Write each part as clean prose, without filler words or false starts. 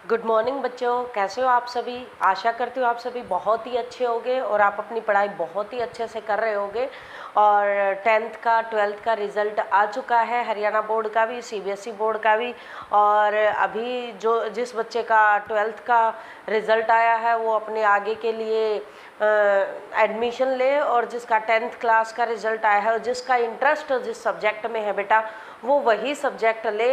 Good morning बच्चों, कैसे हो आप सभी। आशा करती हूँ आप सभी बहुत ही अच्छे होंगे और आप अपनी पढ़ाई बहुत ही अच्छे से कर रहे होंगे। और 10th का 12th का रिज़ल्ट आ चुका है, हरियाणा बोर्ड का भी, सीबीएसई बोर्ड का भी। और अभी जिस बच्चे का 12th का रिज़ल्ट आया है वो अपने आगे के लिए एडमिशन ले, और जिसका 10th क्लास का रिज़ल्ट आया है और जिसका इंटरेस्ट जिस सब्जेक्ट में है बेटा वो वही सब्जेक्ट ले।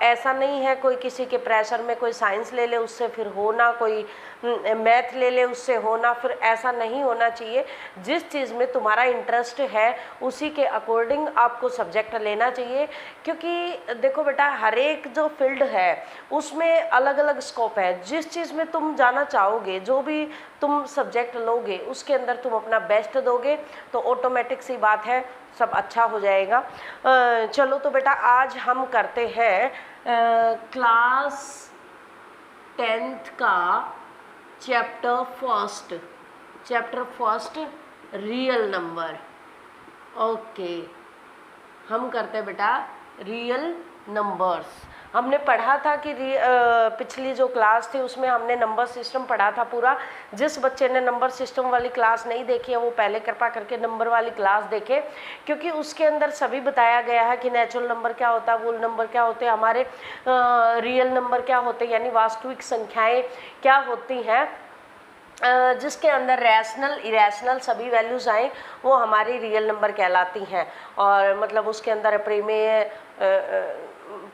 ऐसा नहीं है कोई किसी के प्रेशर में कोई साइंस ले ले उससे फिर होना, कोई मैथ ले ले उससे होना, फिर ऐसा नहीं होना चाहिए। जिस चीज़ में तुम्हारा इंटरेस्ट है उसी के अकॉर्डिंग आपको सब्जेक्ट लेना चाहिए। क्योंकि देखो बेटा, हर एक जो फील्ड है उसमें अलग अलग स्कोप है। जिस चीज़ में तुम जाना चाहोगे, जो भी तुम सब्जेक्ट लोगे उसके अंदर तुम अपना बेस्ट दोगे तो ऑटोमेटिक सी बात है सब अच्छा हो जाएगा। चलो तो बेटा आज हम करते हैं क्लास 10th का chapter first real number. Okay, हम करते हैं बेटा रियल नंबर्स। हमने पढ़ा था कि पिछली जो क्लास थी उसमें हमने नंबर सिस्टम पढ़ा था पूरा। जिस बच्चे ने नंबर सिस्टम वाली क्लास नहीं देखी है वो पहले कृपा करके नंबर वाली क्लास देखे, क्योंकि उसके अंदर सभी बताया गया है कि नेचुरल नंबर क्या होता है, वोल नंबर क्या होते हैं, हमारे रियल नंबर क्या होते हैं, यानी वास्तविक संख्याएँ क्या होती हैं, जिसके अंदर रैशनल इरेशनल सभी वैल्यूज़ आए वो हमारी रियल नंबर कहलाती हैं। और मतलब उसके अंदर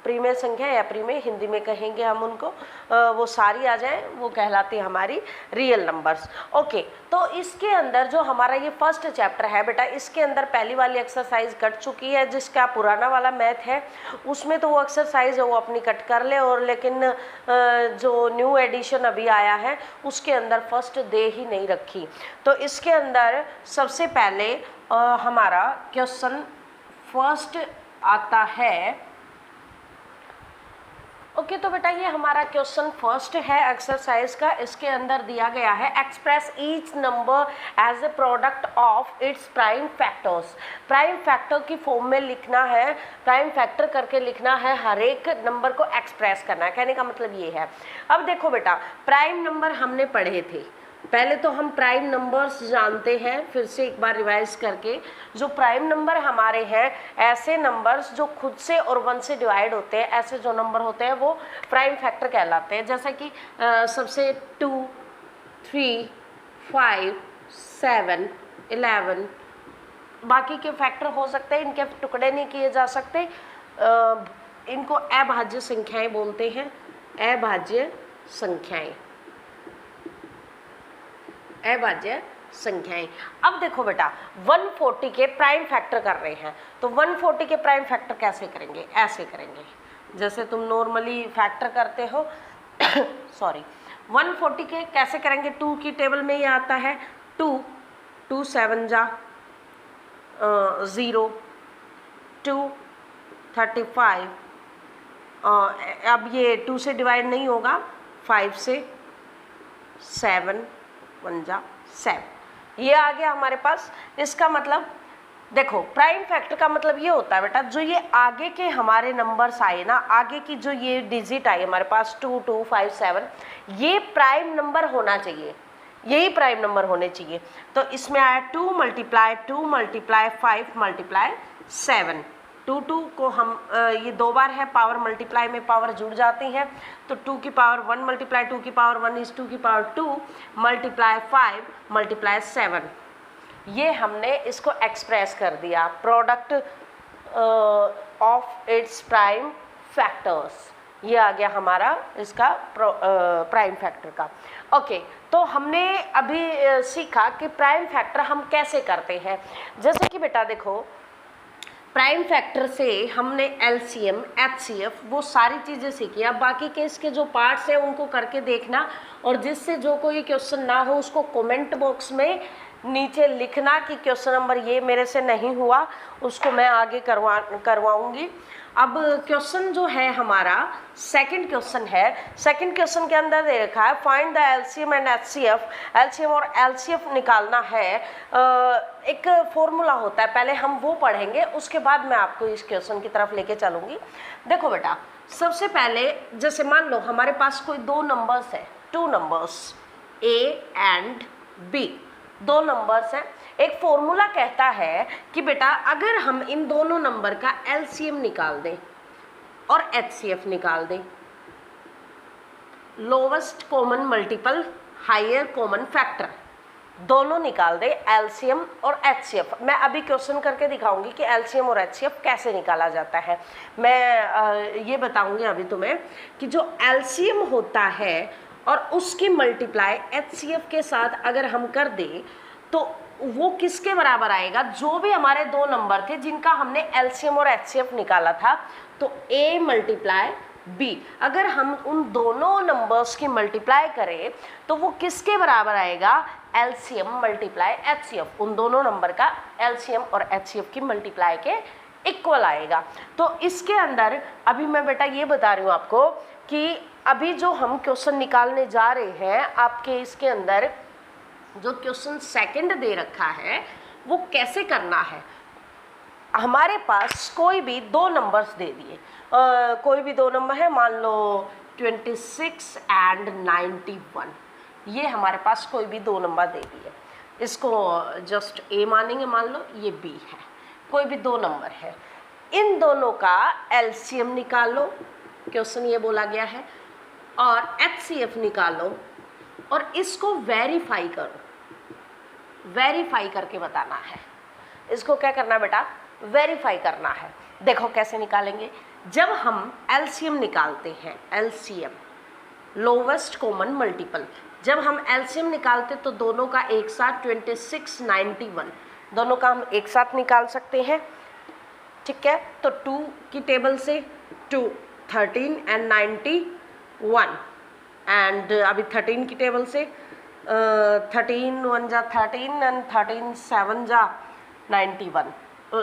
प्रीमेय संख्या या प्रीमेय हिंदी में कहेंगे हम उनको, वो सारी आ जाएं वो कहलाती है हमारी रियल नंबर्स। ओके, तो इसके अंदर जो हमारा ये फर्स्ट चैप्टर है बेटा, इसके अंदर पहली वाली एक्सरसाइज कट चुकी है। जिसका पुराना वाला मैथ है उसमें तो वो एक्सरसाइज है वो अपनी कट कर ले, और लेकिन जो न्यू एडिशन अभी आया है उसके अंदर फर्स्ट डे ही नहीं रखी। तो इसके अंदर सबसे पहले हमारा क्वेश्चन फर्स्ट आता है। ओके, तो बेटा ये हमारा क्वेश्चन फर्स्ट है एक्सरसाइज का। इसके अंदर दिया गया है express each number as a product of its prime factors. Prime factor की फॉर्म में लिखना है, प्राइम फैक्टर करके लिखना है, हर एक नंबर को एक्सप्रेस करना है। कहने का मतलब ये है। अब देखो बेटा, प्राइम नंबर हमने पढ़े थे, पहले तो हम प्राइम नंबर्स जानते हैं, फिर से एक बार रिवाइज करके। जो प्राइम नंबर हमारे हैं ऐसे नंबर्स जो खुद से और 1 से डिवाइड होते हैं, ऐसे जो नंबर होते हैं वो प्राइम फैक्टर कहलाते हैं। जैसे कि सबसे 2, 3, 5, 7, 11 बाकी के फैक्टर हो सकते हैं, इनके टुकड़े नहीं किए जा सकते। इनको अभाज्य संख्याएं बोलते हैं, अभाज्य संख्याएं, अभाज्य संख्याएं। अब देखो बेटा 140 के प्राइम फैक्टर कर रहे हैं, तो 140 के प्राइम फैक्टर कैसे करेंगे, ऐसे करेंगे जैसे तुम नॉर्मली फैक्टर करते हो। सॉरी, 140 के कैसे करेंगे, 2 की टेबल में ये आता है 2 7 जा 0, 2 35। अब ये 2 से डिवाइड नहीं होगा, 5 से 7 1 जा 7, ये आ गया हमारे पास। इसका मतलब देखो प्राइम फैक्टर का मतलब ये होता है बेटा, जो ये आगे के हमारे नंबर्स आए ना, आगे की जो ये डिजिट आई हमारे पास 2 2 5 7, ये प्राइम नंबर होना चाहिए, यही प्राइम नंबर होने चाहिए। तो इसमें आया 2 × 5 × 7। 2 को हम ये 2 बार है, पावर मल्टीप्लाई में पावर जुड़ जाती है, तो 2 की पावर 1 × 2 की पावर 1 इज 2 की पावर 2 × 5 × 7। ये हमने इसको एक्सप्रेस कर दिया, product of its prime factors. ये आ गया हमारा इसका प्राइम फैक्टर का। ओके, तो हमने अभी सीखा कि प्राइम फैक्टर हम कैसे करते हैं। जैसे कि बेटा देखो, प्राइम फैक्टर से हमने एलसीएम, एचसीएफ वो सारी चीज़ें सीखी। अब बाकी के इसके जो पार्ट्स हैं उनको करके देखना, और जिससे जो कोई क्वेश्चन ना हो उसको कमेंट बॉक्स में नीचे लिखना कि क्वेश्चन नंबर ये मेरे से नहीं हुआ, उसको मैं आगे करवाऊंगी। अब क्वेश्चन जो है हमारा सेकंड क्वेश्चन है। सेकंड क्वेश्चन के अंदर दे रखा है find the LCM and HCF. LCM और एलसीएफ निकालना है। एक फॉर्मूला होता है, पहले हम वो पढ़ेंगे, उसके बाद मैं आपको इस क्वेश्चन की तरफ लेके चलूँगी। देखो बेटा, सबसे पहले जैसे मान लो हमारे पास कोई दो नंबर्स है, two numbers A and B, दो नंबर्स हैं। एक फॉर्मूला कहता है कि बेटा अगर हम इन दोनों नंबर का एलसीएम निकाल दें और एचसीएफ निकाल दें, lowest common multiple higher common factor, दोनों निकाल दें, एलसीएम और एचसीएफ। मैं अभी क्वेश्चन करके दिखाऊंगी कि एलसीएम और एचसीएफ कैसे निकाला जाता है। मैं ये बताऊंगी अभी तुम्हें कि जो एलसीएम होता है और उसकी मल्टीप्लाई एचसीएफ के साथ अगर हम कर दें तो वो किसके बराबर आएगा, जो भी हमारे दो नंबर थे जिनका हमने एलसीएम और एचसीएफ निकाला था, तो ए मल्टीप्लाई बी, अगर हम उन दोनों नंबर्स की मल्टीप्लाई करें तो वो किसके बराबर आएगा, एलसीएम मल्टीप्लाई एचसीएफ, उन दोनों नंबर का एलसीएम और एचसीएफ की मल्टीप्लाई के इक्वल आएगा। तो इसके अंदर अभी मैं बेटा ये बता रही हूँ आपको कि अभी जो हम क्वेश्चन निकालने जा रहे हैं, आपके इसके अंदर जो क्वेश्चन सेकंड दे रखा है वो कैसे करना है। हमारे पास कोई भी दो नंबर्स दे दिए, कोई भी दो नंबर है, मान लो 26 एंड 91, ये हमारे पास कोई भी दो नंबर दे दिए, इसको जस्ट ए मानेंगे, मान लो ये बी है, कोई भी दो नंबर है, इन दोनों का एलसीएम निकालो, क्वेश्चन ये बोला गया है, और एचसीएफ निकालो और इसको वेरीफाई करो, वेरीफाई करके बताना है। इसको क्या करना है बेटा, वेरीफाई करना है। देखो कैसे निकालेंगे, जब हम एलसीएम निकालते हैं, एलसीएम लोवेस्ट कॉमन मल्टीपल, जब हम एलसीएम निकालते तो दोनों का एक साथ 26 91, दोनों का हम एक साथ निकाल सकते हैं, ठीक है। तो 2 की टेबल से 2 13 एंड 91, एंड अभी 13 की टेबल से 13 1 जा 13 एंड 13 7 जा 91,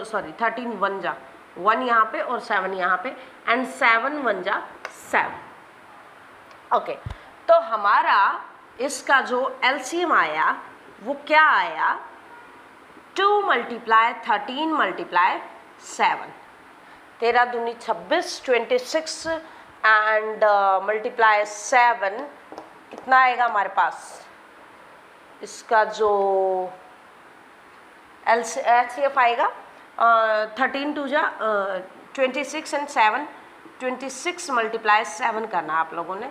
सॉरी 13 1 जा 1 यहाँ पे और 7 यहाँ पे, एंड 7 1 जा 7। ओके, तो हमारा इसका जो एलसीएम आया वो क्या आया, 2 मल्टीप्लाई 13 मल्टीप्लाई 7, 13 दूनी 26, 26 एंड मल्टीप्लाई 7, कितना आएगा हमारे पास, इसका जो एचसीएफ आएगा 13 2 जा 26 एंड 7, 26 मल्टीप्लाई 7 करना आप लोगों ने,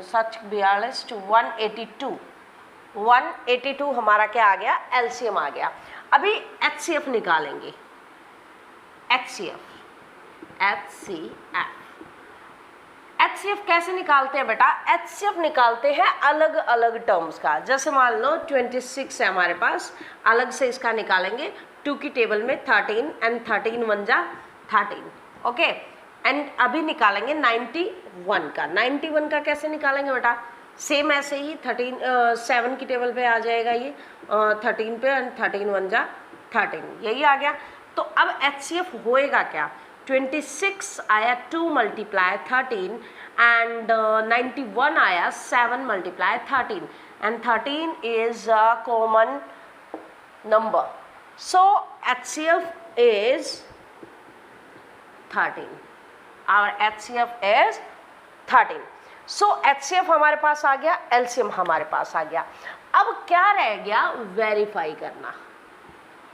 42 टू 182, 182 हमारा क्या आ गया, एलसीएम आ गया। अभी एचसीएफ निकालेंगे, एचसीएफ कैसे निकालते हैं बेटा, एचसीएफ निकालते हैं अलग अलग टर्म्स का। जैसे मान लो 26 है हमारे पास, अलग से इसका निकालेंगे, 2 की टेबल में 13 एंड 13 1 जा 13, ओके। एंड अभी निकालेंगे 91 का, 91 का कैसे निकालेंगे बेटा, सेम ऐसे ही 7 की टेबल पे आ जाएगा ये 13 पे, एंड 13 1 जा 13, यही आ गया। तो अब एचसीएफ होएगा क्या, 26 आया 2 मल्टीप्लाई 13 एंड 91 आया 7 multiply 13, and 13 is a common number, so HCF is 13, और एचसीएफ इज 13। सो एचसीएफ हमारे पास आ गया, एलसीएम हमारे पास आ गया। अब क्या रह गया, वेरीफाई करना।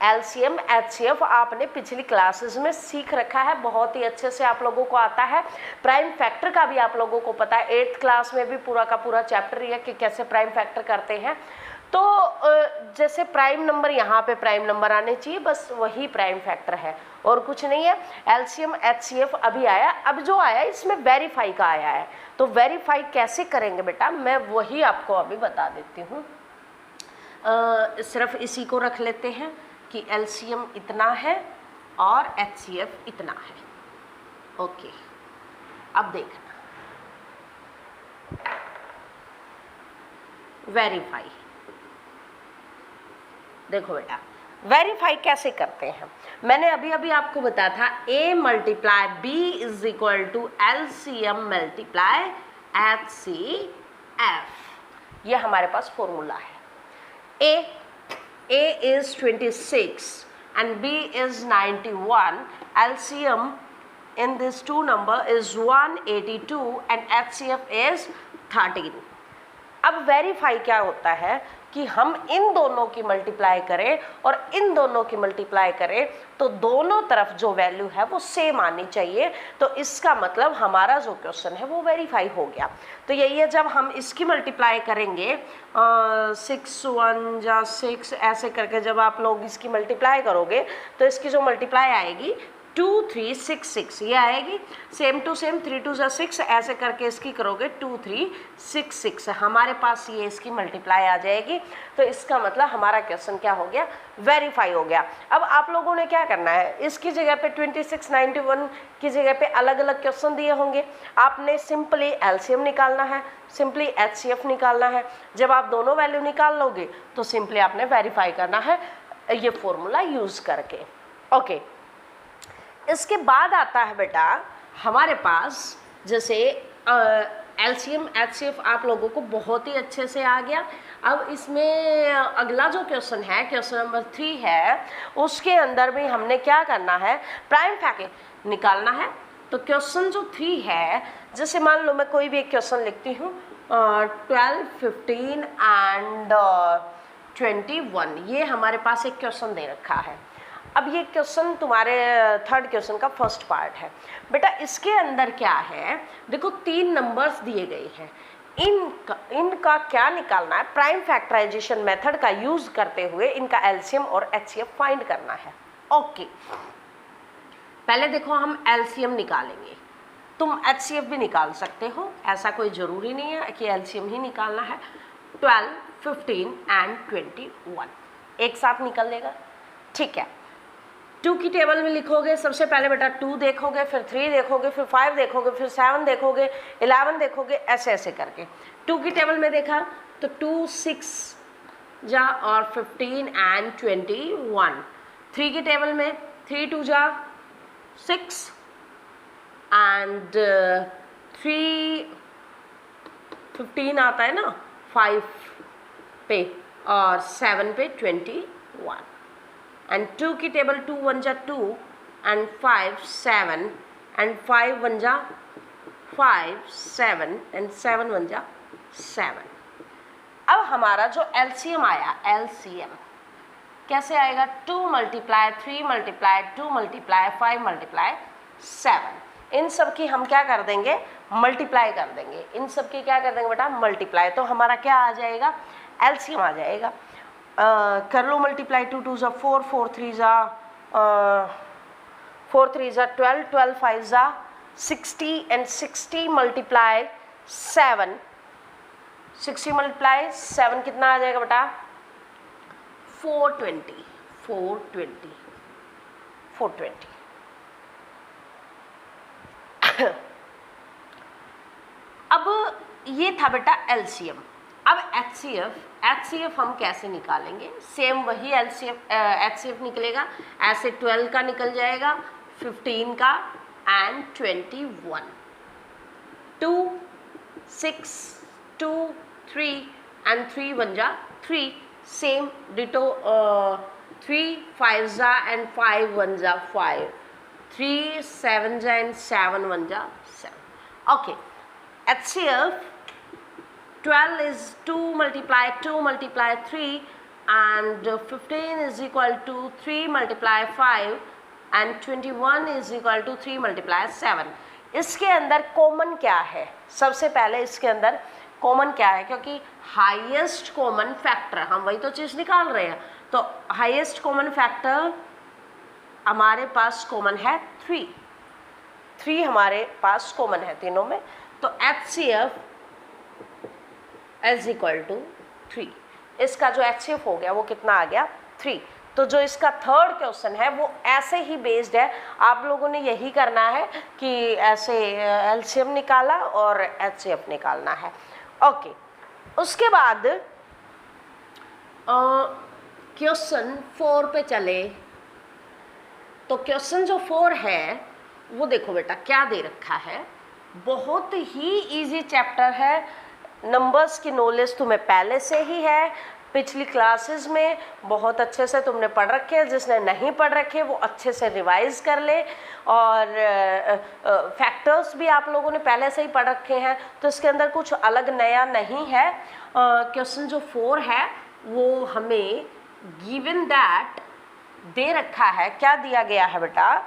एलसीएम एचसीएफ आपने पिछली क्लासेस में सीख रखा है, बहुत ही अच्छे से आप लोगों को आता है। प्राइम फैक्टर का भी आप लोगों को पता है, 8th क्लास में भी पूरा का पूरा चैप्टर है कि कैसे प्राइम फैक्टर करते हैं। तो जैसे प्राइम नंबर यहाँ पे प्राइम नंबर आने चाहिए, बस वही प्राइम फैक्टर है और कुछ नहीं है। एलसीएम एचसीएफ अभी आया, अब जो आया इसमें वेरीफाई का आया है, तो वेरीफाई कैसे करेंगे बेटा, मैं वही आपको अभी बता देती हूँ। सिर्फ इसी को रख लेते हैं कि एलसीएम इतना है और एचसीएफ इतना है, ओके। अब देखना, वेरीफाई, देखो बेटा वेरीफाई कैसे करते हैं? मैंने अभी अभी आपको बताया था A multiply B is equal to LCM multiply HCF। ये हमारे पास फॉर्मूला है। A is 26 and B is 91. LCM in these two number is 182 and HCF is 13. अब वेरीफाई क्या होता है कि हम इन दोनों की मल्टीप्लाई करें और इन दोनों की मल्टीप्लाई करें तो दोनों तरफ जो वैल्यू है वो सेम आनी चाहिए। तो इसका मतलब हमारा जो क्वेश्चन है वो वेरीफाई हो गया। तो यही है, जब हम इसकी मल्टीप्लाई करेंगे 6 1 जा 6 ऐसे करके जब आप लोग इसकी मल्टीप्लाई करोगे तो इसकी जो मल्टीप्लाई आएगी 2 3 6 6 ये आएगी। सेम टू सेम 3 2 जा 6 ऐसे करके इसकी करोगे 2 3 6 6 हमारे पास ये इसकी मल्टीप्लाई आ जाएगी। तो इसका मतलब हमारा क्वेश्चन क्या हो गया? वेरीफाई हो गया। अब आप लोगों ने क्या करना है, इसकी जगह पे 26 91 की जगह पे अलग अलग क्वेश्चन दिए होंगे। आपने सिंपली एलसीएम निकालना है, सिंपली एचसीएफ निकालना है। जब आप दोनों वैल्यू निकाल लोगे तो सिंपली आपने वेरीफाई करना है ये फॉर्मूला यूज करके। ओके, इसके बाद आता है बेटा हमारे पास जैसे एलसीएम एचसीएफ आप लोगों को बहुत ही अच्छे से आ गया। अब इसमें अगला जो क्वेश्चन है, क्वेश्चन नंबर 3 है, उसके अंदर भी हमने क्या करना है? प्राइम फैक्टर निकालना है। तो क्वेश्चन जो 3 है, जैसे मान लो मैं कोई भी एक क्वेश्चन लिखती हूँ 12 15 एंड 21, ये हमारे पास एक क्वेश्चन दे रखा है। अब ये क्वेश्चन तुम्हारे थर्ड क्वेश्चन का फर्स्ट पार्ट है। बेटा इसके अंदर क्या है, देखो 3 नंबर्स दिए गए हैं, इनका क्या निकालना है? प्राइम फैक्टराइजेशन मेथड का यूज करते हुए इनका एलसीएम और एचसीएफ फाइंड करना है। ओके, पहले देखो हम एलसीएम निकालेंगे, तुम एचसीएफ भी निकाल सकते हो, ऐसा कोई जरूरी नहीं है कि एलसीएम ही निकालना है। 12 15 एंड 21 एक साथ निकल लेगा, ठीक है। 2 की टेबल में लिखोगे, सबसे पहले बेटा 2 देखोगे, फिर 3 देखोगे, फिर 5 देखोगे, फिर 7 देखोगे, 11 देखोगे, ऐसे ऐसे करके। 2 की टेबल में देखा तो 2 6 जा और 15 एंड 21। 3 की टेबल में 3 2 जा 6 एंड 3 15 आता है ना 5 पे और 7 पे 21। एंड 2 की टेबल 2 1 जा 2 एंड 5 7 एंड 5 1 जा 5 7 एंड 7 1 जा 7। अब हमारा जो एलसीएम आया, एलसीएम कैसे आएगा? 2 मल्टीप्लाई 3 मल्टीप्लाई 2 मल्टीप्लाई 5 मल्टीप्लाई 7। इन सब की हम क्या कर देंगे? मल्टीप्लाई कर देंगे। इन सब की क्या कर देंगे बेटा? मल्टीप्लाई। तो हमारा क्या आ जाएगा? एलसीएम आ जाएगा। कर लो मल्टीप्लाई। 2 2 जा 4 4 3 जा 4 3 जा 12 12 5 जा 60 एंड 60 मल्टीप्लाई 7 60 मल्टीप्लाई 7 कितना आ जाएगा बेटा? 420 420 420। अब ये था बेटा एलसीएम। अब एचसीएफ हम कैसे निकालेंगे? सेम वही एचसीएफ निकलेगा, ऐसे 12 का निकल जाएगा, 15 का एंड 21। 2 6 2 3 एंड 3 1 जा 3, सेम डिटो 3 5 जा एंड 5 1 जा 5, 3 7 जा एंड 7 1 जा 7। Okay, HCF 12 is 2 multiply 3 and 15 is equal to 3 multiply 5 and 21 is equal to 3 multiply 7। इसके अंदर कॉमन क्या है? सबसे पहले इसके अंदर कॉमन क्या है? क्योंकि हाईएस्ट कॉमन फैक्टर, हम वही तो चीज़ निकाल रहे हैं, तो हाईएस्ट कॉमन फैक्टर हमारे पास कॉमन है 3 हमारे पास कॉमन है तीनों में। तो HCF इज इक्वल टू 3। इसका जो HCF हो गया वो कितना आ गया? 3। तो जो इसका थर्ड क्वेश्चन है वो ऐसे ही बेस्ड है। आप लोगों ने यही करना है कि ऐसे एलसीएम निकाला और HCF निकालना है। ओके, उसके बाद क्वेश्चन 4 पे चले तो क्वेश्चन जो 4 है वो देखो बेटा क्या दे रखा है। बहुत ही इजी चैप्टर है, नंबर्स की नॉलेज तुम्हें पहले से ही है, पिछली क्लासेस में बहुत अच्छे से तुमने पढ़ रखे हैं। जिसने नहीं पढ़ रखे वो अच्छे से रिवाइज कर ले, और फैक्टर्स भी आप लोगों ने पहले से ही पढ़ रखे हैं, तो इसके अंदर कुछ अलग नया नहीं है। क्वेश्चन जो 4 है वो हमें गिवन दैट दे रखा है। क्या दिया गया है बेटा?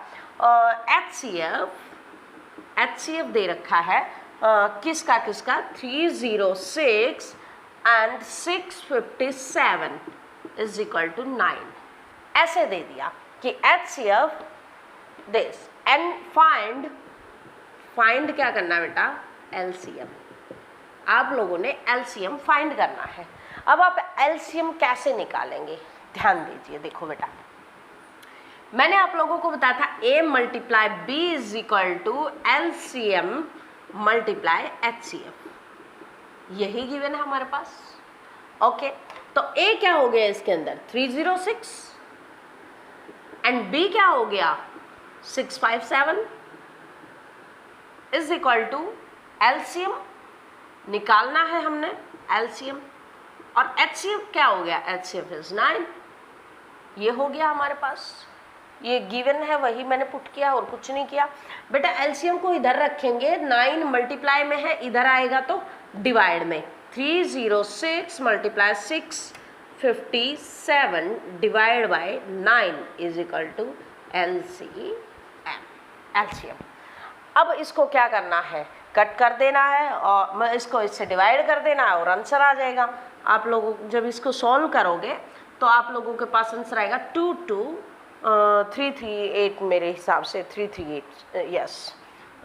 HCF दे रखा है। किसका 306 एंड 657 इज इक्वल टू 9। ऐसे दे दिया कि HCF दिस एंड फाइंड क्या करना है बेटा? LCM। आप लोगों ने LCM फाइंड करना है। अब आप LCM कैसे निकालेंगे ध्यान दीजिए। देखो बेटा, मैंने आप लोगों को बताया था A multiply B is equal to LCM multiply HCF। यही गिवन है हमारे पास। ओके, तो A क्या हो गया इसके अंदर? 306 एंड B क्या हो गया? 657 इज इक्वल टू LCM निकालना है हमने LCM, और HCF क्या हो गया? HCF is 9। ये हो गया हमारे पास, ये गिवन है, वही मैंने पुट किया और कुछ नहीं किया। बेटा LCM को इधर रखेंगे, 9 मल्टीप्लाई में है, इधर आएगा तो डिवाइड में। 306 multiply 657 divide by 9 is equal to LCM। अब इसको क्या करना है? कट कर देना है और इसको इससे डिवाइड कर देना है और आंसर आ जाएगा। आप लोगों जब इसको सॉल्व करोगे तो आप लोगों के पास आंसर आएगा 338 मेरे हिसाब से 338, यस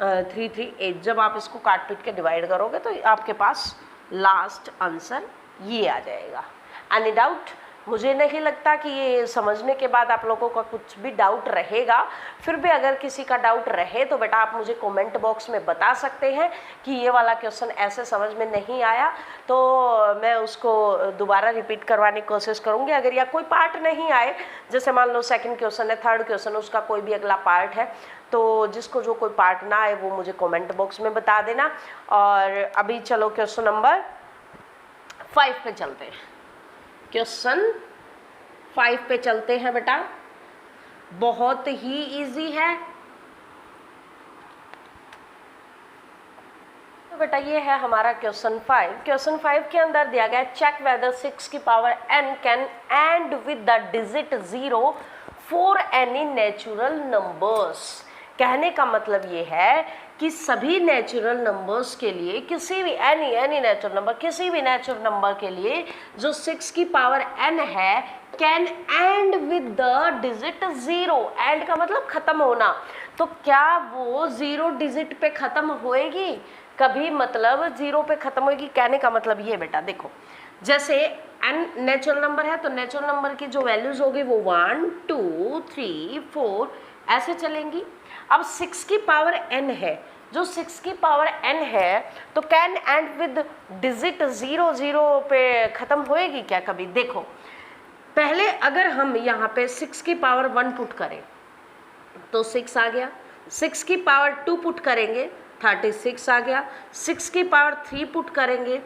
338। जब आप इसको काट पीट के डिवाइड करोगे तो आपके पास लास्ट आंसर ये आ जाएगा। Any doubt? मुझे नहीं लगता कि ये समझने के बाद आप लोगों का कुछ भी डाउट रहेगा। फिर भी अगर किसी का डाउट रहे तो बेटा आप मुझे कमेंट बॉक्स में बता सकते हैं कि ये वाला क्वेश्चन ऐसे समझ में नहीं आया, तो मैं उसको दोबारा रिपीट करवाने की कोशिश करूँगी। अगर या कोई पार्ट नहीं आए, जैसे मान लो सेकंड क्वेश्चन है, थर्ड क्वेश्चन, उसका कोई भी अगला पार्ट है, तो जिसको जो कोई पार्ट ना आए वो मुझे कमेंट बॉक्स में बता देना। और अभी चलो क्वेश्चन नंबर 5 पे चलते हैं। क्वेश्चन 5 पे चलते हैं बेटा, बहुत ही इजी है। तो बेटा ये है हमारा क्वेश्चन 5। क्वेश्चन 5 के अंदर दिया गया चेक वेदर 6 की power n can and with the digit 0 for any natural numbers. कहने का मतलब ये है कि सभी नेचुरल नंबर्स के लिए, किसी भी एनी नेचुरल नंबर, किसी भी नेचुरल नंबर के लिए जो 6 की पावर n है, can and with the digit 0। And का मतलब खत्म होना, तो क्या वो 0 डिजिट पे खत्म होएगी कभी? मतलब 0 पे खत्म होएगी। कहने का मतलब ये बेटा देखो, जैसे n नेचुरल नंबर है तो नेचुरल नंबर की जो वैल्यूज होगी वो 1 2 3 4 ऐसे चलेंगी। अब 6 की पावर n है, जो 6 की पावर n है तो कैन एंड विद डिजिट 0 0 पे खत्म होएगी क्या कभी? देखो पहले अगर हम यहाँ पे 6 की पावर 1 पुट करें तो 6 आ गया, 6 की पावर 2 पुट करेंगे 36 आ गया, 6 की पावर 3 पुट करेंगे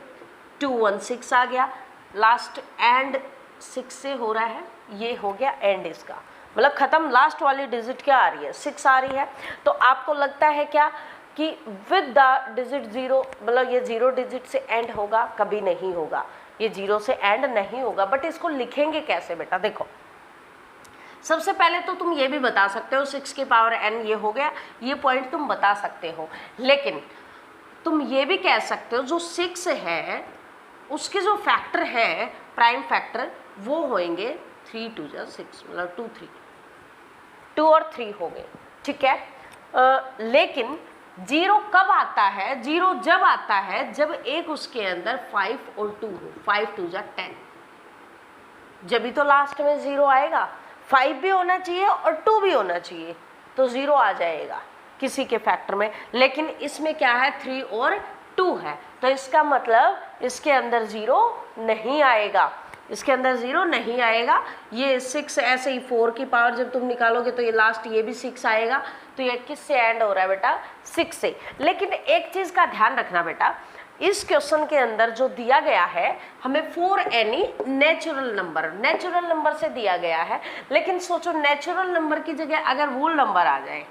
216 आ गया। लास्ट एंड 6 से हो रहा है, ये हो गया एंड इसका, मतलब खत्म। लास्ट वाली डिजिट क्या आ रही है? 6 आ रही है। तो आपको लगता है क्या कि विद द डिजिट 0, मतलब ये 0 डिजिट से एंड होगा? कभी नहीं होगा, ये 0 से एंड नहीं होगा। बट इसको लिखेंगे कैसे बेटा? देखो सबसे पहले तो तुम ये भी बता सकते हो 6 की पावर n ये हो गया, ये पॉइंट तुम बता सकते हो। लेकिन तुम ये भी कह सकते हो जो 6 है उसके जो फैक्टर है, प्राइम फैक्टर, वो होंगे 3 2 6, मतलब 2 और 3 हो गए, ठीक है। लेकिन 0 कब आता है? 0 जब आता है जब एक उसके अंदर 5 और 2 हो, 5 2 10, जब भी तो लास्ट में 0 आएगा। 5 भी होना चाहिए और 2 भी होना चाहिए, तो 0 आ जाएगा किसी के फैक्टर में। लेकिन इसमें क्या है? 3 और 2 है, तो इसका मतलब इसके अंदर 0 नहीं आएगा। इसके अंदर 0 नहीं आएगा। ये 6 ऐसे ही 4 की पावर जब तुम निकालोगे तो ये लास्ट ये भी 6 आएगा। तो ये किससे एंड हो रहा है बेटा? 6 से। लेकिन एक चीज़ का ध्यान रखना बेटा, इस क्वेश्चन के अंदर जो दिया गया है हमें 4 एनी नेचुरल नंबर से दिया गया है। लेकिन सोचो नेचुरल नंबर की जगह अगर वोल नंबर आ जाए,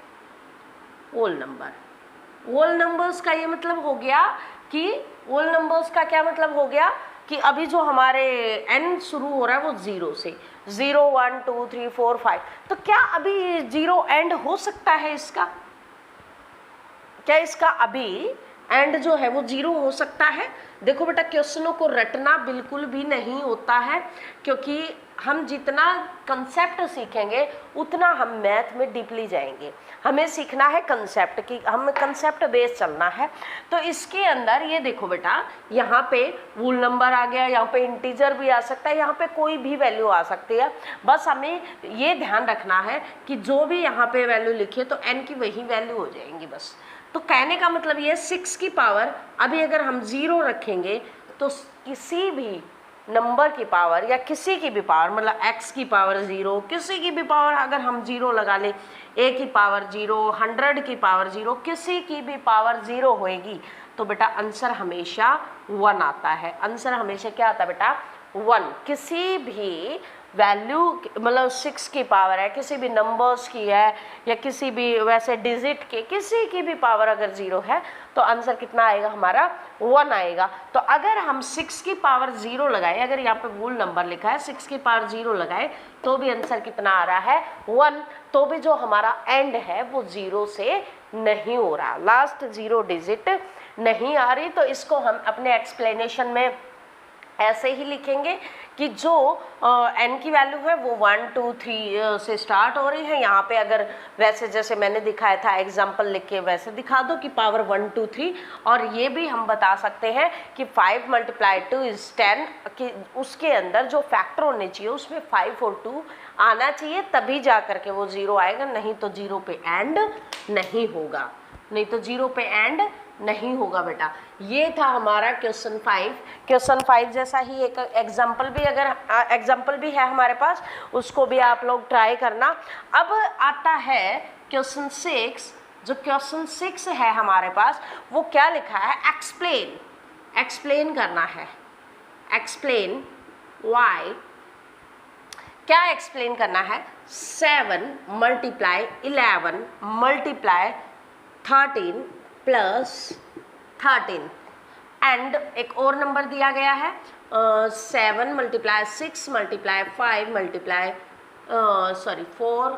वोल नंबर्स का ये मतलब हो गया कि वोल नंबर्स का क्या मतलब हो गया कि अभी जो हमारे n शुरू हो रहा है वो 0 से, 0 1 2 3 4 5, तो क्या अभी 0 एंड हो सकता है इसका? क्या इसका अभी एंड जो है वो 0 हो सकता है? देखो बेटा, क्वेश्चनों को रटना बिल्कुल भी नहीं होता है, क्योंकि हम जितना कंसेप्ट सीखेंगे उतना हम मैथ में डीपली जाएंगे। हमें सीखना है कंसेप्ट की, हम कंसेप्ट बेस चलना है। तो इसके अंदर ये देखो बेटा, यहाँ पे वूल नंबर आ गया, यहाँ पे इंटीजर भी आ सकता है, यहाँ पे कोई भी वैल्यू आ सकती है। बस हमें ये ध्यान रखना है कि जो भी यहाँ पे वैल्यू लिखी तो n की वही वैल्यू हो जाएंगी बस। तो कहने का मतलब ये 6 की पावर अभी अगर हम 0 रखेंगे तो किसी भी नंबर की पावर या किसी की भी पावर, मतलब x की पावर 0, किसी की भी पावर अगर हम 0 लगा लें, a की पावर 0, 100 की पावर 0, किसी की भी पावर 0 होएगी तो बेटा आंसर हमेशा 1 आता है। आंसर हमेशा क्या आता है बेटा? 1। किसी भी वैल्यू, मतलब 6 की पावर है, किसी भी नंबर्स की है या किसी भी वैसे डिजिट के किसी की भी पावर अगर 0 है तो आंसर कितना आएगा हमारा? 1 आएगा। तो अगर हम 6 की पावर 0 लगाए, अगर यहाँ पे वोल नंबर लिखा है 6 की पावर 0 लगाए तो भी आंसर कितना आ रहा है? 1। तो भी जो हमारा एंड है वो 0 से नहीं हो रहा, लास्ट 0 डिजिट नहीं आ रही। तो इसको हम अपने एक्सप्लेनेशन में ऐसे ही लिखेंगे कि जो n की वैल्यू है वो 1 2 3 से स्टार्ट हो रही है। यहाँ पे अगर वैसे जैसे मैंने दिखाया था एग्जाम्पल लिख के वैसे दिखा दो कि पावर 1 2 3, और ये भी हम बता सकते हैं कि 5 × 2 = 10, कि उसके अंदर जो फैक्टर होने चाहिए उसमें 5 और 2 आना चाहिए, तभी जा करके वो 0 आएगा, नहीं तो 0 पे एंड नहीं होगा, नहीं तो 0 पे एंड नहीं होगा बेटा। ये था हमारा क्वेश्चन 5। क्वेश्चन 5 जैसा ही एक एग्जाम्पल भी अगर एग्जाम्पल भी है हमारे पास, उसको भी आप लोग ट्राई करना। अब आता है क्वेश्चन 6। जो क्वेश्चन 6 है हमारे पास वो क्या लिखा है? एक्सप्लेन करना है। एक्सप्लेन वाई, क्या एक्सप्लेन करना है? 7 × 11 × 13 प्लस 13, एंड एक और नंबर दिया गया है 7 × 6 × 5 4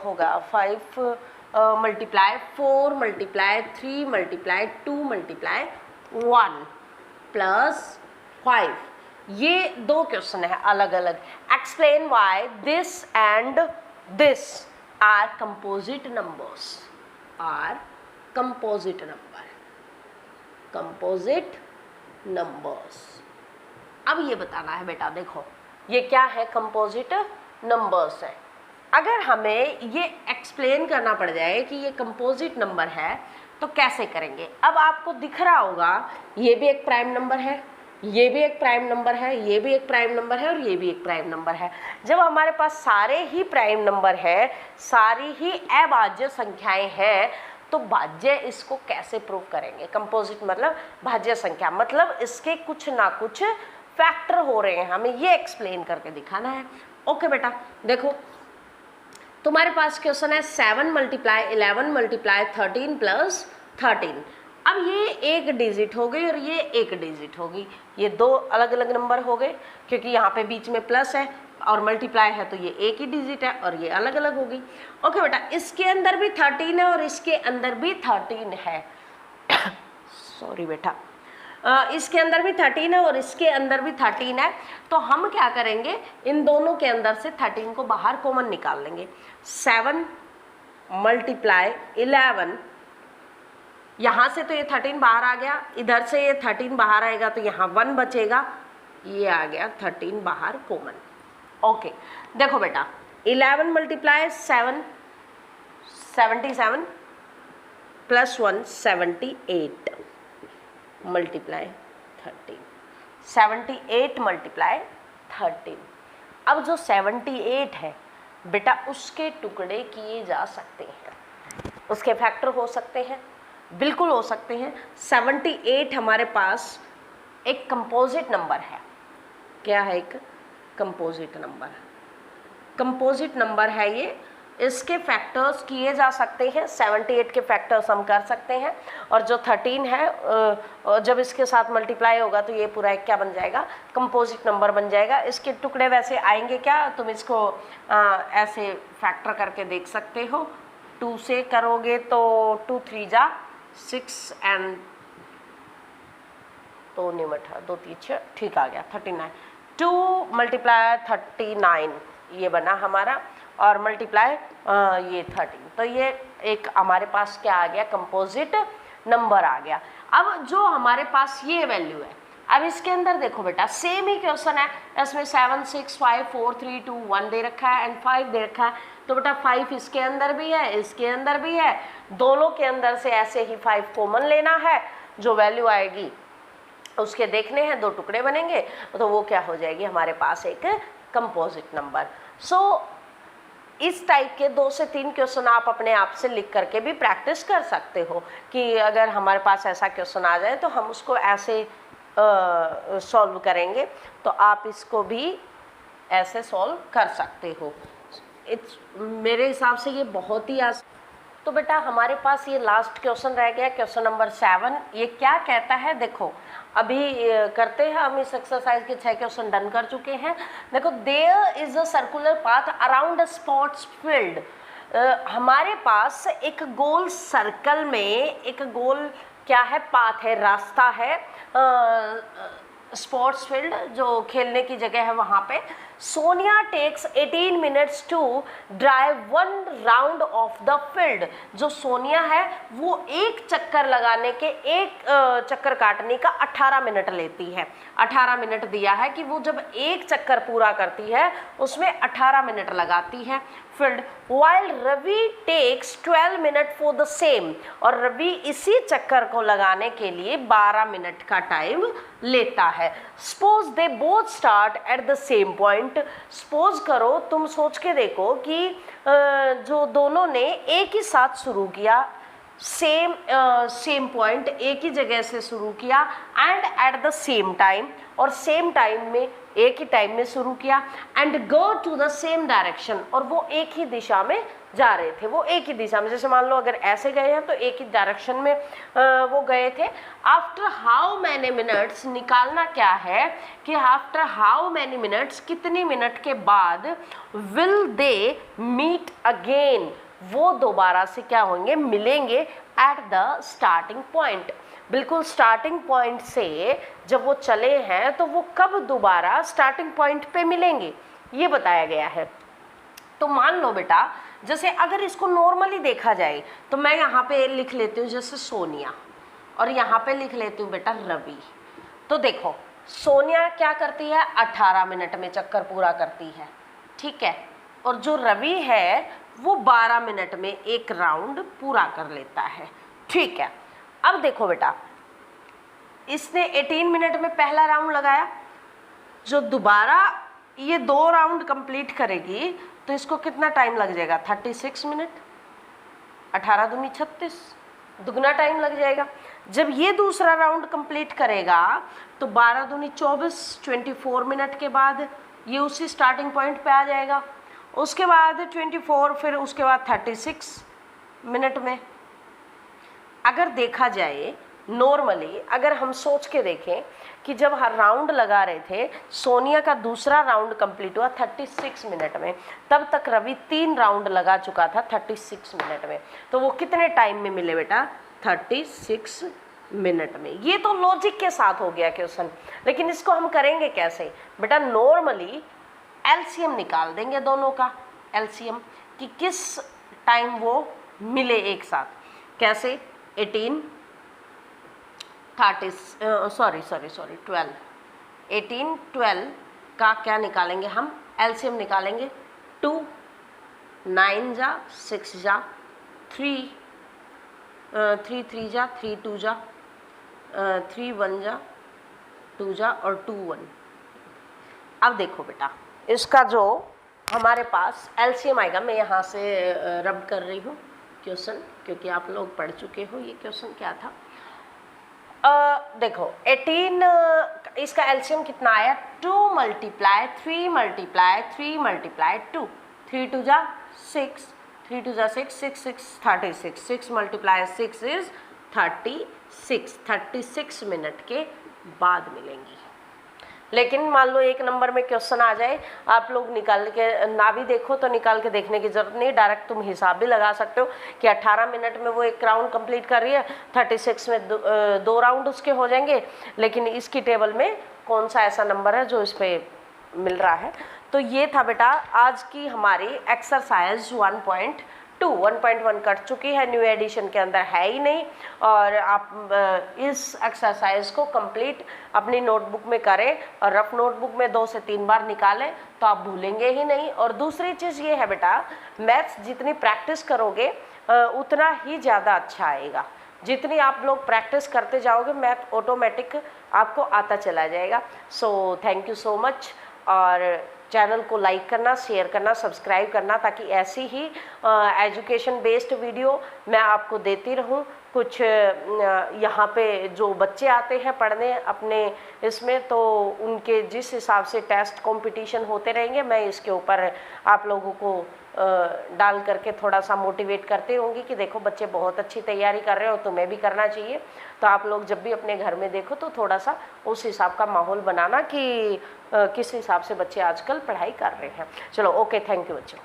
होगा 5 × 4 × 3 × 2 × 1 प्लस 5। ये दो क्वेश्चन है अलग अलग। Explain why this and this are composite numbers, are composite numbers. अब ये बताना है बेटा, देखो ये क्या है? कंपोजिट नंबर्स है। अगर हमें ये एक्सप्लेन करना पड़ जाए कि ये कंपोजिट नंबर है तो कैसे करेंगे? अब आपको दिख रहा होगा ये भी एक प्राइम नंबर है, ये भी एक प्राइम नंबर है, ये भी एक प्राइम नंबर है और ये भी एक प्राइम नंबर है। जब हमारे पास सारे ही प्राइम नंबर है, सारी ही अभाज्य संख्याएं हैं, तो भाज्य इसको कैसे प्रूव करेंगे? कंपोजिट मतलब भाज्य संख्या, मतलब इसके कुछ ना कुछ फैक्टर हो रहे हैं, हमें ये एक्सप्लेन करके दिखाना है। ओके बेटा, देखो तुम्हारे पास क्वेश्चन है 7 × 11 × 13 प्लस 13। अब ये एक डिजिट हो गई और ये एक डिजिट हो गई, ये दो अलग अलग नंबर हो गए, क्योंकि यहाँ पे बीच में प्लस है और मल्टीप्लाई है तो ये एक ही डिजिट है और ये अलग अलग होगी। ओके बेटा, इसके अंदर भी 13 है और इसके अंदर भी 13 है सॉरी बेटा, इसके अंदर भी 13 है और इसके अंदर भी 13 है। तो हम क्या करेंगे, इन दोनों के अंदर से 13 को बाहर कॉमन निकाल लेंगे। 7 × 11, यहाँ से तो ये 13 बाहर आ गया, इधर से ये 13 बाहर आएगा तो यहाँ 1 बचेगा, ये आ गया 13 बाहर कॉमन। ओके देखो बेटा, 11 × 7 77 प्लस 1 78 मल्टीप्लाई 13, 78 × 13। अब जो 78 है बेटा उसके टुकड़े किए जा सकते हैं, उसके फैक्टर हो सकते हैं, बिल्कुल हो सकते हैं। 78 हमारे पास एक कंपोजिट नंबर है। क्या है? एक कंपोजिट नंबर। कंपोजिट नंबर है ये, इसके फैक्टर्स किए जा सकते हैं। 78 के फैक्टर्स हम कर सकते हैं, और जो 13 है जब इसके साथ मल्टीप्लाई होगा तो ये पूरा एक क्या बन जाएगा? कंपोजिट नंबर बन जाएगा। इसके टुकड़े वैसे आएंगे क्या? तुम इसको ऐसे फैक्टर करके देख सकते हो। 2 से करोगे तो 2 3 जा 6 एंड 2 निमट 2 3 6, ठीक आ गया 39। 2 मल्टीप्लाई 39 ये बना हमारा, और मल्टीप्लाई ये 13, तो ये एक हमारे पास क्या आ गया? कंपोजिट नंबर आ गया। अब जो हमारे पास ये वैल्यू है, अब इसके अंदर देखो बेटा सेम ही क्वेश्चन है, इसमें 7 6 5 4 3 2 1 दे रखा है एंड 5 दे रखा है। तो बेटा 5 इसके अंदर भी है, इसके अंदर भी है, दोनों के अंदर से ऐसे ही 5 कॉमन लेना है। जो वैल्यू आएगी उसके देखने हैं, 2 टुकड़े बनेंगे, तो वो क्या हो जाएगी? हमारे पास एक कंपोजिट नंबर। सो इस टाइप के 2 से 3 क्वेश्चन आप अपने आप से लिख करके भी प्रैक्टिस कर सकते हो कि अगर हमारे पास ऐसा क्वेश्चन आ जाए तो हम उसको ऐसे सॉल्व करेंगे, तो आप इसको भी ऐसे सॉल्व कर सकते हो। मेरे हिसाब से ये बहुत ही तो बेटा हमारे पास ये लास्ट क्वेश्चन रह गया, क्वेश्चन नंबर 7। ये क्या कहता है? देखो अभी करते हैं हम इस एक्सरसाइज के 6 क्वेश्चन डन कर चुके हैं। देखो, there is a circular path around a sports field. हमारे पास एक गोल सर्कल में एक गोल क्या है? पाथ है, रास्ता है, स्पोर्ट्स फील्ड जो खेलने की जगह है वहाँ पे। Sonia takes 18 minutes to drive 1 round of the field. जो सोनिया है वो एक चक्कर लगाने के, एक चक्कर काटने का 18 मिनट लेती है। 18 मिनट दिया है कि वो जब एक चक्कर पूरा करती है उसमें 18 मिनट लगाती है field. While Ravi takes 12 minute for the same, और रवि इसी चक्कर को लगाने के लिए 12 मिनट का टाइम लेता है। Suppose they both start at the same point. Suppose करो, तुम सोच के देखो कि जो दोनों ने एक ही साथ शुरू किया, सेम पॉइंट, एक ही जगह से शुरू किया, and at the same time, और सेम टाइम में एक ही टाइम में शुरू किया, and go to the same direction, और वो एक ही दिशा में जा रहे थे। वो एक ही दिशा में, जैसे मान लो अगर ऐसे गए हैं तो एक ही डायरेक्शन में वो गए थे। आफ्टर हाउ मैनी मिनट्स, निकालना क्या है कि आफ्टर हाउ मैनी मिनट्स, कितनी मिनट के बाद, विल दे मीट अगेन, वो दोबारा से क्या होंगे? मिलेंगे एट द स्टार्टिंग पॉइंट। बिल्कुल स्टार्टिंग पॉइंट से जब वो चले हैं तो वो कब दोबारा स्टार्टिंग पॉइंट पे मिलेंगे, ये बताया गया है। तो मान लो बेटा, जैसे अगर इसको नॉर्मली देखा जाए तो मैं यहाँ पे लिख लेती हूँ जैसे सोनिया, और यहाँ पे लिख लेती हूँ बेटा रवि। तो देखो, सोनिया क्या करती है? 18 मिनट में चक्कर पूरा करती है, ठीक है, और जो रवि है वो 12 मिनट में एक राउंड पूरा कर लेता है, ठीक है। अब देखो बेटा, इसने 18 मिनट में पहला राउंड लगाया, जो दोबारा ये 2 राउंड कंप्लीट करेगी तो इसको कितना टाइम लग जाएगा? 36 मिनट। 18 दूनी 36, दुगना टाइम लग जाएगा। जब ये दूसरा राउंड कंप्लीट करेगा तो 12 दूनी 24, 24 मिनट के बाद ये उसी स्टार्टिंग पॉइंट पे आ जाएगा। उसके बाद 24, फिर उसके बाद 36 मिनट में। अगर देखा जाए नॉर्मली, अगर हम सोच के देखें कि जब हर राउंड लगा रहे थे, सोनिया का दूसरा राउंड कंप्लीट हुआ 36 मिनट में, तब तक रवि 3 राउंड लगा चुका था 36 मिनट में। तो वो कितने टाइम में मिले बेटा? 36 मिनट में। ये तो लॉजिक के साथ हो गया क्वेश्चन, लेकिन इसको हम करेंगे कैसे बेटा? नॉर्मली एलसीएम निकाल देंगे दोनों का, एलसीएम कि किस टाइम वो मिले एक साथ। कैसे? 18 12, 18 12 का क्या निकालेंगे हम? एलसीएम निकालेंगे। 2 9 जा 6 जा 3 3 जा 3 2 जा 3 1 जा 2 जा और 2 1। अब देखो बेटा, इसका जो हमारे पास एलसीएम आएगा, मैं यहाँ से रब कर रही हूँ क्वेश्चन, क्योंकि आप लोग पढ़ चुके हो ये क्वेश्चन क्या था। देखो 18 इसका एलसीएम कितना आया, 2 मल्टीप्लाई 3 मल्टीप्लाई 3 मल्टीप्लाई 2, 3 2 जा 6, 3 2 जा 6, 6 6 36, 6 मल्टीप्लाई 6 इज 36, 36 मिनट के बाद मिलेंगी। लेकिन मान लो एक नंबर में क्वेश्चन आ जाए, आप लोग निकाल के ना भी देखो तो निकाल के देखने की जरूरत नहीं, डायरेक्ट तुम हिसाब भी लगा सकते हो कि 18 मिनट में वो एक राउंड कंप्लीट कर रही है, 36 में दो राउंड उसके हो जाएंगे। लेकिन इसकी टेबल में कौन सा ऐसा नंबर है जो इस पर मिल रहा है। तो ये था बेटा आज की हमारी एक्सरसाइज 1.1 कट चुकी है, न्यू एडिशन के अंदर है ही नहीं। और आप इस एक्सरसाइज को कंप्लीट अपनी नोटबुक में करें और रफ नोटबुक में 2 से 3 बार निकालें तो आप भूलेंगे ही नहीं। और दूसरी चीज़ ये है बेटा, मैथ्स जितनी प्रैक्टिस करोगे उतना ही ज़्यादा अच्छा आएगा। जितनी आप लोग प्रैक्टिस करते जाओगे मैथ ऑटोमेटिक आपको आता चला जाएगा। So thank you so much, और चैनल को लाइक करना, शेयर करना, सब्सक्राइब करना, ताकि ऐसी ही एजुकेशन बेस्ड वीडियो मैं आपको देती रहूं। कुछ यहाँ पे जो बच्चे आते हैं पढ़ने अपने इसमें, तो उनके जिस हिसाब से टेस्ट कंपटीशन होते रहेंगे, मैं इसके ऊपर आप लोगों को डाल करके थोड़ा सा मोटिवेट करती रहूँगी कि देखो बच्चे बहुत अच्छी तैयारी कर रहे हो, तुम्हें भी करना चाहिए। तो आप लोग जब भी अपने घर में देखो तो थोड़ा सा उस हिसाब का माहौल बनाना कि किस हिसाब से बच्चे आजकल पढ़ाई कर रहे हैं। चलो ओके, थैंक यू बच्चों।